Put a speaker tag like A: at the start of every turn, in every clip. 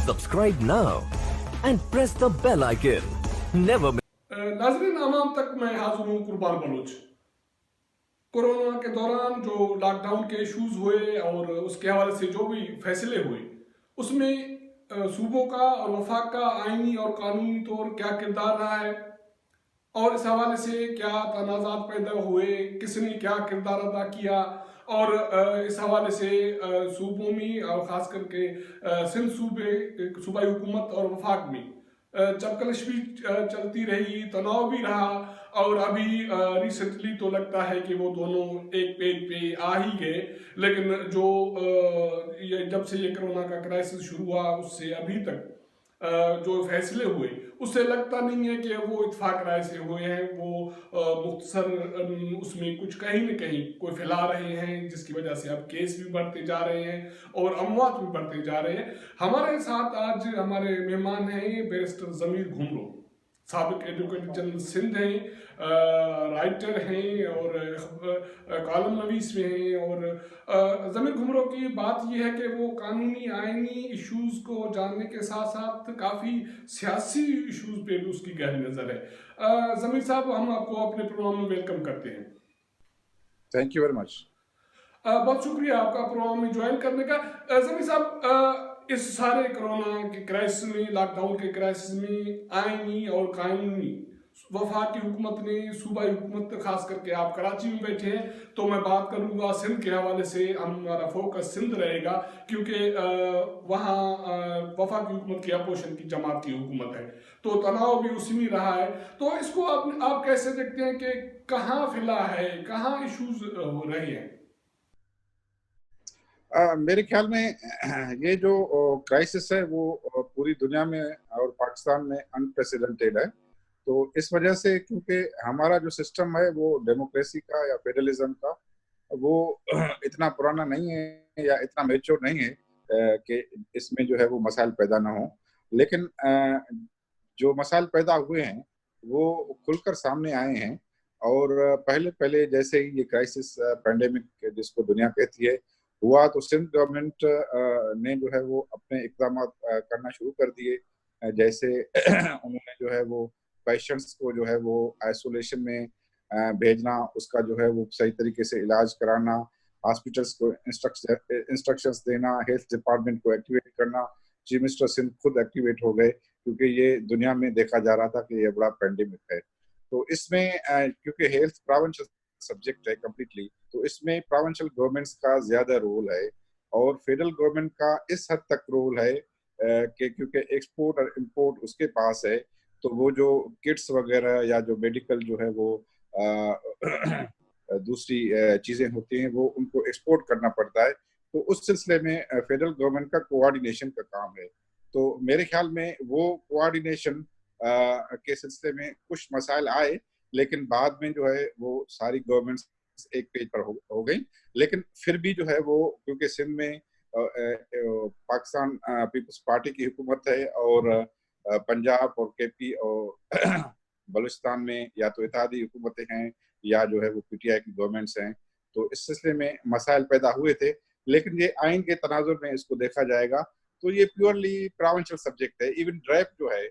A: Subscribe now and press the bell icon. Never miss.
B: नाज़रीन, अवाम तक मैं हाजिर हूँ कुर्बान बलूच। कोरोना के दौरान जो लॉकडाउन के इश्यूज हुए और उसके हवाले से जो भी फैसले हुए, उसमें सूबों का और वफाक का आईनी और कानूनी तौर क्या किरदार रहा है और इस हवाले से क्या तनाज़ात पैदा हुए, किसने क्या किरदार अदा किया और इस हवाले से सूबों में और ख़ास करके सिंध सूबाई हुकूमत और वफाक में चपकलश भी चलती रही, तनाव भी रहा और अभी रिसेंटली तो लगता है कि वो दोनों एक पेज पे आ ही गए। लेकिन जो जब से ये कोरोना का क्राइसिस शुरू हुआ उससे अभी तक जो फैसले हुए उससे लगता नहीं है कि वो इत्फाक राय से हुए हैं। वो मुख्तसर उसमें कुछ कहीं न कहीं कोई फैला रहे हैं, जिसकी वजह से अब केस भी बढ़ते जा रहे हैं और अमवात भी बढ़ते जा रहे हैं। हमारे साथ आज हमारे मेहमान हैं बैरिस्टर ज़मीर घुमरो, साबिक एडवोकेट जनरल सिंध हैं, राइटर हैं और कॉलम नवीस में हैं। और ज़मीर घुमरो की बात यह है कि वो कानूनी आइनी इश्यूज़ को जानने के साथ साथ काफ़ी सियासी इश्यूज़ पे भी उसकी गहरी नज़र है। ज़मीर साहब, हम आपको अपने प्रोग्राम में वेलकम करते हैं।
C: Thank you very much.
B: बहुत शुक्रिया आपका प्रोग्राम में ज्वाइन करने का। ज़मीर साहब, इस सारे कोरोना के क्राइसिस में, लॉकडाउन के क्राइसिस में आईनी और कानूनी वफाक की हुकूमत ने, सूबाई हुकूमत, खास करके आप कराची में बैठे हैं तो मैं बात करूंगा सिंध के हवाले से, हमारा फोकस सिंध रहेगा क्योंकि वहाँ वफाक की हुकूमत की अपोजिशन की जमात की हुकूमत है तो तनाव भी उसी में रहा है। तो इसको आप कैसे देखते हैं कि कहाँ फिला है, कहाँ इश्यूज हो रहे हैं?
C: मेरे ख्याल में ये जो क्राइसिस है वो पूरी दुनिया में और पाकिस्तान में अनप्रेसिडेंटेड है। तो इस वजह से, क्योंकि हमारा जो सिस्टम है वो डेमोक्रेसी का या फेडरलिज्म का, वो इतना पुराना नहीं है या इतना मैच्योर नहीं है कि इसमें जो है वो मसाइल पैदा ना हो। लेकिन जो मसाइल पैदा हुए हैं वो खुलकर सामने आए हैं। और पहले जैसे ही ये क्राइसिस, पैंडेमिक जिसको दुनिया कहती है, हुआ तो सिंध गवर्नमेंट ने जो है वो अपने इक़दाम करना शुरू कर दिए। जैसे उन्होंने जो है वो पेशेंट्स को जो है वो आइसोलेशन में भेजना, उसका जो है वो सही तरीके से इलाज कराना, हॉस्पिटल्स को इंस्ट्रक्शंस देना, हेल्थ डिपार्टमेंट को एक्टिवेट करना। चीफ मिनिस्टर सिंध खुद एक्टिवेट हो गए क्योंकि ये दुनिया में देखा जा रहा था कि ये बड़ा पैंडेमिक है। तो इसमें क्योंकि हेल्थ प्रोविंशियल सब्जेक्ट है कम्प्लीटली, तो इसमें प्रोविंशियल गवर्नमेंट्स का ज्यादा रोल है और फेडरल गवर्नमेंट का इस हद तक रोल है कि क्योंकि एक्सपोर्ट और इंपोर्ट उसके पास है, तो वो जो किट्स वगैरह या जो मेडिकल जो है वो दूसरी चीजें होती हैं वो उनको एक्सपोर्ट करना पड़ता है। तो उस सिलसिले में फेडरल गवर्नमेंट का कोऑर्डिनेशन का काम है। तो मेरे ख्याल में वो कोऑर्डिनेशन के सिलसिले में कुछ मसाइल आए, लेकिन बाद में जो है वो सारी गवर्नमेंट्स एक पेज पर हो गई। लेकिन फिर भी जो है वो, क्योंकि सिंध में पाकिस्तान पीपल्स पार्टी की हुकूमत है और पंजाब और केपी और बलूचिस्तान में या तो इत्तेहादी हुकूमतें हैं या जो है वो पीटीआई की गवर्नमेंट्स हैं। तो इस सिलसिले में मसाइल पैदा हुए थे, लेकिन ये आइन के तनाजुर में इसको देखा जाएगा तो ये प्योरली प्रोविंशियल सब्जेक्ट है। इवन ड्रैप जो है,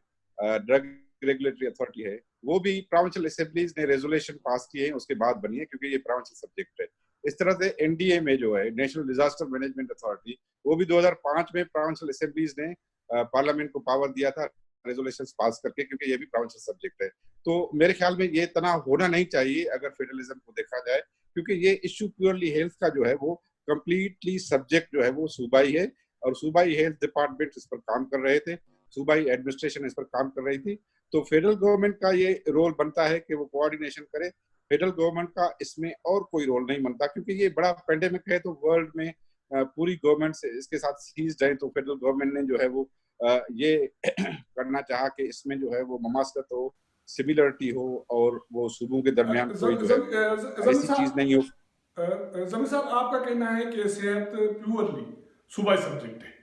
C: ड्रग रेगुलेटरी अथॉरिटी है, वो भी प्रोविंशियल असेंबलीज ने रेजोल्यूशन पास किए हैं उसके बाद बनी है, क्योंकि ये प्रोविंशियल सब्जेक्ट है। इस तरह से एनडीए में जो है, नेशनल डिजास्टर मैनेजमेंट अथॉरिटी, वो भी 2005 में प्रोविंशियल असेंबलीज ने पार्लियामेंट को पावर दिया था रेजोल्यूशंस पास करके, क्योंकि ये भी प्रोविंशियल सब्जेक्ट है। तो मेरे ख्याल में ये तनाव होना नहीं चाहिए अगर फेडरलिज्म को देखा जाए, क्योंकि ये इश्यू प्योरली हेल्थ का जो है वो कंप्लीटली सब्जेक्ट जो है वो सूबाई है और सूबाई हेल्थ डिपार्टमेंट इस पर काम कर रहे थे, सूबाई एडमिनिस्ट्रेशन इस पर काम कर रही थी। तो फेडरल गवर्नमेंट का ये रोल बनता है कि वो कोऑर्डिनेशन करे। फेडरल गवर्नमेंट का इसमें और कोई रोल नहीं बनता, क्योंकि ये बड़ा पेंडेमिक है तो वर्ल्ड में पूरी गवर्नमेंट से इसके साथ सीज जाए। तो फेडरल गवर्नमेंट ने जो है वो ये करना चाहा कि इसमें जो है वो ममासलत हो, सिमिलरिटी हो और वो सूबों के दरमियान कोई जो है ऐसी चीज नहीं हो।
B: ज़मीर साहब, आपका कहना है कि सेहत प्योरली सूबाई सब्जेक्ट है,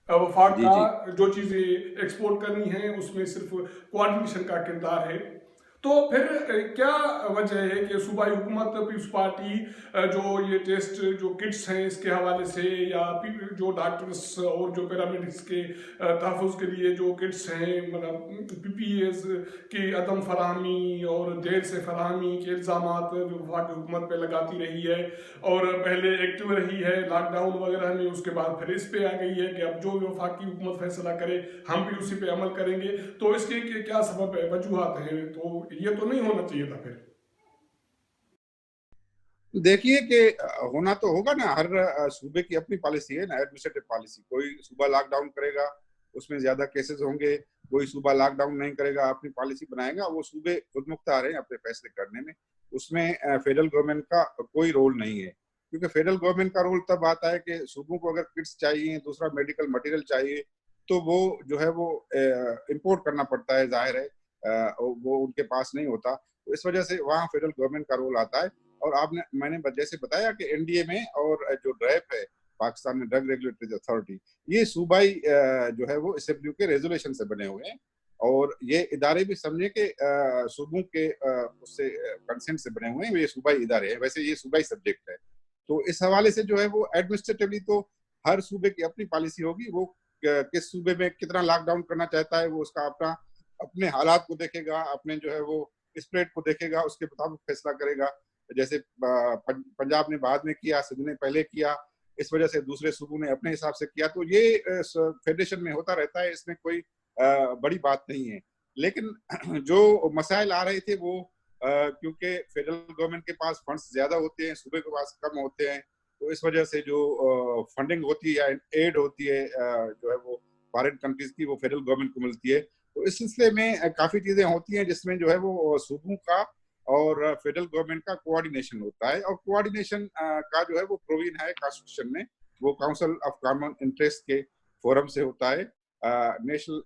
B: वफाक
C: जी
B: का
C: जी
B: जो चीज़ें एक्सपोर्ट करनी है उसमें सिर्फ कोऑर्डिनेशन का किरदार है। تو پھر کیا وجہ ہے کہ صوبائی حکومت پیپلز پارٹی جو یہ ٹیسٹ جو کٹس ہیں اس کے حوالے سے یا جو ڈاکٹرس اور جو پیرامیڈکس کے تحفظ کے لیے جو کٹس ہیں مطلب پی پی ایز کی عدم فراہمی اور دیر سے فراہمی کے الزامات جو وفاقی حکومت پہ لگاتی رہی ہے اور پہلے ایکٹیو رہی ہے لاک ڈاؤن وغیرہ میں، اس کے بعد پھر اس پہ آ گئی ہے کہ اب جو بھی وفاقی حکومت فیصلہ کرے ہم بھی اسی پہ عمل کریں گے، تو اس کے کیا سبب ہے، وجوہات ہیں؟ تو یہ تو نہیں ہونا چاہیے تھا پھر؟
C: دیکھیے کہ ہونا تو ہوگا نا، ہر صوبے کی اپنی پالیسی ہے نا، ایڈمنسٹریٹو پالیسی. کوئی صوبہ لاک ڈاؤن کرے گا اس میں زیادہ کیسز ہوں گے، کوئی صوبہ لاک ڈاؤن نہیں کرے گا اپنی پالیسی بنائے گا. وہ صوبے خود مختار ہیں اپنے فیصلے کرنے میں، اس میں فیڈرل گورنمنٹ کا کوئی رول نہیں ہے. کیونکہ فیڈرل گورنمنٹ کا رول تب آتا ہے کہ صوبوں کو اگر کٹس چاہیے، دوسرا میڈیکل مٹیریل چاہیے، تو وہ جو ہے وہ امپورٹ کرنا پڑتا ہے، ظاہر ہے وہ ان کے پاس نہیں ہوتا. تو اس وجہ سے وہاں فیڈرل گورنمنٹ کا رول آتا ہے. اور میں نے جیسے بتایا کہ این ڈی اے میں اور جو ڈریپ ہے پاکستان میں، ڈرگ ریگولیٹری اتھارٹی، یہ صوبائی جو ہے وہ اسمبلیوں کے ریزولوشن سے بنے ہوئے ہیں. اور یہ ادارے بھی سمجھے کہ صوبوں کے اس سے کنسنٹ سے بنے ہوئے ہیں، یہ صوبائی ادارے ہیں. ویسے یہ صوبائی سبجیکٹ ہے، تو اس حوالے سے جو ہے وہ ایڈمنسٹریٹولی تو ہر صوبے کی اپنی پالیسی ہوگی. وہ کس صوبے میں کتنا لاک ڈاؤن کرنا چاہتا ہے، وہ اس کا اپنے حالات کو دیکھے گا، اپنے جو ہے وہ اسپریڈ کو دیکھے گا، اس کے مطابق فیصلہ کرے گا. جیسے پنجاب نے بعد میں کیا، سندھ نے پہلے کیا، اس وجہ سے دوسرے صوبوں نے اپنے حساب سے کیا. تو یہ فیڈریشن میں ہوتا رہتا ہے، اس میں کوئی بڑی بات نہیں ہے. لیکن جو مسائل آ رہے تھے وہ کیونکہ فیڈرل گورنمنٹ کے پاس فنڈز زیادہ ہوتے ہیں، صوبے کے پاس کم ہوتے ہیں، تو اس وجہ سے جو فنڈنگ ہوتی ہے یا ایڈ ہوتی ہے جو ہے وہ فارن کنٹریز کی، وہ فیڈرل گورنمنٹ کو ملتی ہے. تو اس سلسلے میں کافی چیزیں ہوتی ہیں جس میں جو ہے وہ صوبوں کا اور فیڈرل گورنمنٹ کا کوآرڈینیشن ہوتا ہے. اور کوآرڈینیشن کا جو ہے وہ پرووین ہے کانسٹیٹیوشن میں، وہ کاؤنسل آف کامن انٹرسٹ کے فورم سے ہوتا ہے، نیشنل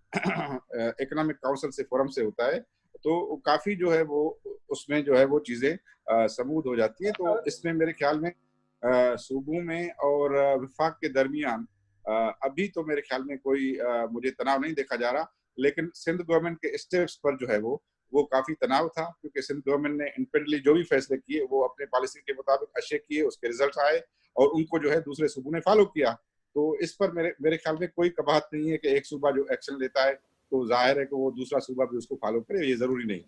C: اکنامک کاؤنسل سے فورم سے ہوتا ہے. تو کافی جو ہے وہ اس میں جو ہے وہ چیزیں سمود ہو جاتی ہیں. تو اس میں میرے خیال میں صوبوں میں اور وفاق کے درمیان ابھی تو میرے خیال میں کوئی مجھے تناؤ نہیں دیکھا جا رہا. لیکن سندھ گورنمنٹ کے اسٹیپس پر جو ہے وہ کافی تناؤ تھا، کیونکہ سندھ گورنمنٹ نے انڈیپینڈنٹلی جو بھی فیصلے کیے وہ اپنے پالیسی کے مطابق اشے کیے، اس کے ریزلٹس آئے اور ان کو جو ہے دوسرے صوبوں نے فالو کیا. تو اس پر میرے خیال میں کوئی کباہت نہیں ہے کہ ایک صوبہ جو ایکشن لیتا ہے تو ظاہر ہے کہ وہ دوسرا صوبہ بھی اس کو فالو کرے، یہ ضروری نہیں.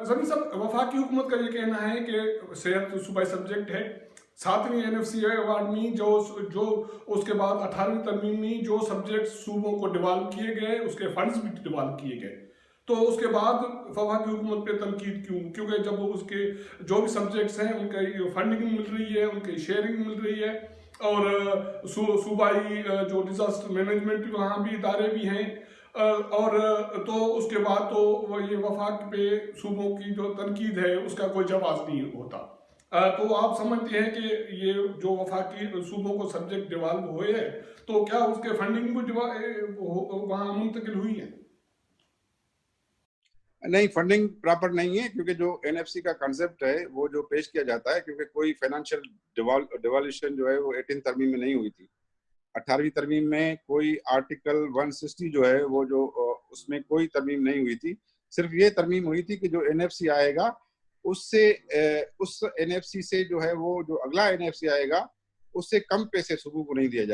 B: زمین صاحب، وفاقی حکومت کا یہ کہنا ہے کہ صحت صوبائی سبجیکٹ ہے. 7ویں NFCA ایوارڈ میں جو اس کے بعد 18ویں ترمیم میں جو سبجیکٹ صوبوں کو ڈیوالو کیے گئے، اس کے فنڈز بھی ڈیوالو کیے گئے، تو اس کے بعد وفاقی حکومت پہ تنقید کیوں؟ کیونکہ جب اس کے جو بھی سبجیکٹس ہیں ان کی فنڈنگ مل رہی ہے، ان کی شیئرنگ مل رہی ہے، اور صوبائی جو ڈیزاسٹر مینجمنٹ وہاں بھی ادارے بھی ہیں، اور تو اس کے بعد تو یہ وفاق پہ صوبوں کی جو تنقید ہے اس کا کوئی جواز نہیں ہوتا. تو آپ سمجھتے ہیں کہ یہ جو وفاقی صوبوں کو سبجیکٹ ڈیوالو ہوئے ہیں تو کیا اس کے فنڈنگ بھی وہاں منتقل ہوئی ہے؟
C: نہیں، فنڈنگ پراپر نہیں ہے، کیونکہ جو NFC کا کنسپٹ ہے وہ جو پیش کیا جاتا ہے، کیونکہ کوئی فائنینشیل ڈیوالویشن جو ہے وہ 18 ترمیم میں نہیں ہوئی تھی. 18ویں ترمیم میں کوئی آرٹیکل 160 جو ہے وہ جو اس میں کوئی ترمیم نہیں ہوئی تھی. صرف یہ ترمیم ہوئی تھی کہ جو NFC آئے گا اس NFC سے جو ہے وہ جو اگلا NFC آئے گا اس سے کم پیسے صوبوں کو نہیں دیے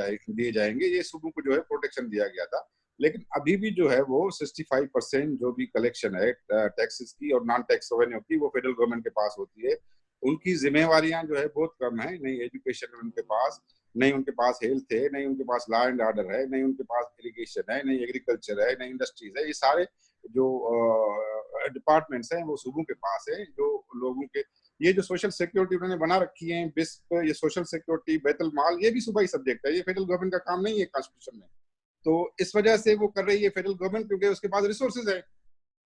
C: جائیں گے. یہ صوبوں کو جو ہے پروٹیکشن دیا گیا تھا. لیکن ابھی بھی جو ہے وہ 65% جو بھی کلیکشن ہے ٹیکسز کی اور نان ٹیکس ریونیو کی، وہ فیڈرل گورنمنٹ کے پاس ہوتی ہے. ان کی ذمہ واریاں جو ہے بہت کم ہیں. نہیں ایجوکیشن ان کے پاس، نہیں ان کے پاس ہیلتھ ہے، نہیں ان کے پاس لا اینڈ آرڈر ہے، نہیں ان کے پاس اریگیشن ہے، نہیں ایگریکلچر ہے، نہیں انڈسٹریز ہے. یہ سارے جو ڈپارٹمنٹس ہیں وہ صوبوں کے پاس ہیں. جو لوگوں کے یہ جو سوشل سیکورٹی انہوں نے بنا رکھی ہے بسپ، یہ سوشل سیکورٹی، بیت المال، یہ بھی صوبائی سبجیکٹ ہے. یہ فیڈرل گورنمنٹ کا کام نہیں ہے کانسٹیٹیوشن میں. تو اس وجہ سے وہ کر رہی ہے فیڈرل گورنمنٹ، کیونکہ اس کے پاس ریسورسز ہیں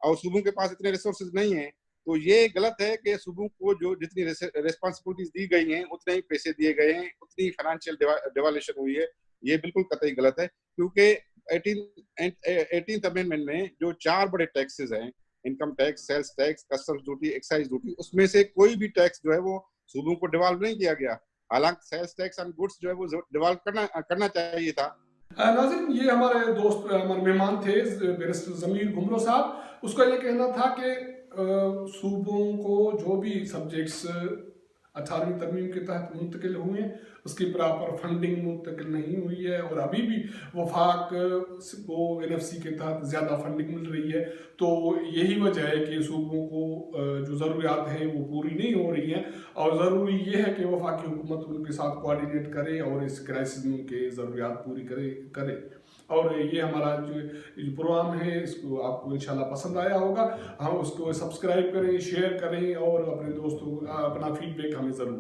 C: اور صوبوں کے پاس اتنے ریسورسز نہیں ہیں. تو یہ غلط ہے کہ صوبوں کو جو جتنی ریسپانسبلٹیز دی گئی ہیں اتنے ہی پیسے دیے گئے ہیں، اتنی فائنینشیل ڈیوالویشن ہوئی ہے. یہ بالکل قطعی غلط ہے، کیونکہ 18th امینڈمنٹ میں جو 4 بڑے ٹیکسز ہیں، income tax, sales tax, customs duty, excise duty, اس میں سے کوئی بھی ٹیکس جو ہے وہ صوبوں کو ڈیوالو نہیں کیا گیا. حالانکہ سیلز ٹیکس اینڈ گڈس جو ہے وہ ڈیوالو کرنا چاہیے تھا.
B: ناظرین، یہ ہمارے دوست، ہمارے مہمان تھے بیرسٹر ضمیر گھمرو صاحب. اس کا یہ کہنا تھا کہ सूबों को जो भी सब्जेक्ट्स 18वीं तरमीम के तहत मुंतकिल हुए हैं उसकी प्रॉपर फंडिंग मुंतकिल नहीं हुई है, और अभी भी वफाक को NFC के तहत ज़्यादा फंडिंग मिल रही है। तो यही वजह है कि सूबों को जो ज़रूरियात हैं वो पूरी नहीं हो रही हैं, और ज़रूरी ये है कि वफाकी हुकूमत उनके साथ कोऑर्डिनेट करे और इस क्राइसिस में उनके ज़रूरियात पूरी करे। और ये हमारा जो प्रोग्राम है इसको आपको इंशाल्लाह पसंद आया होगा। हम उसको सब्सक्राइब करें, शेयर करें और अपने दोस्तों को अपना फीडबैक हमें ज़रूर दें।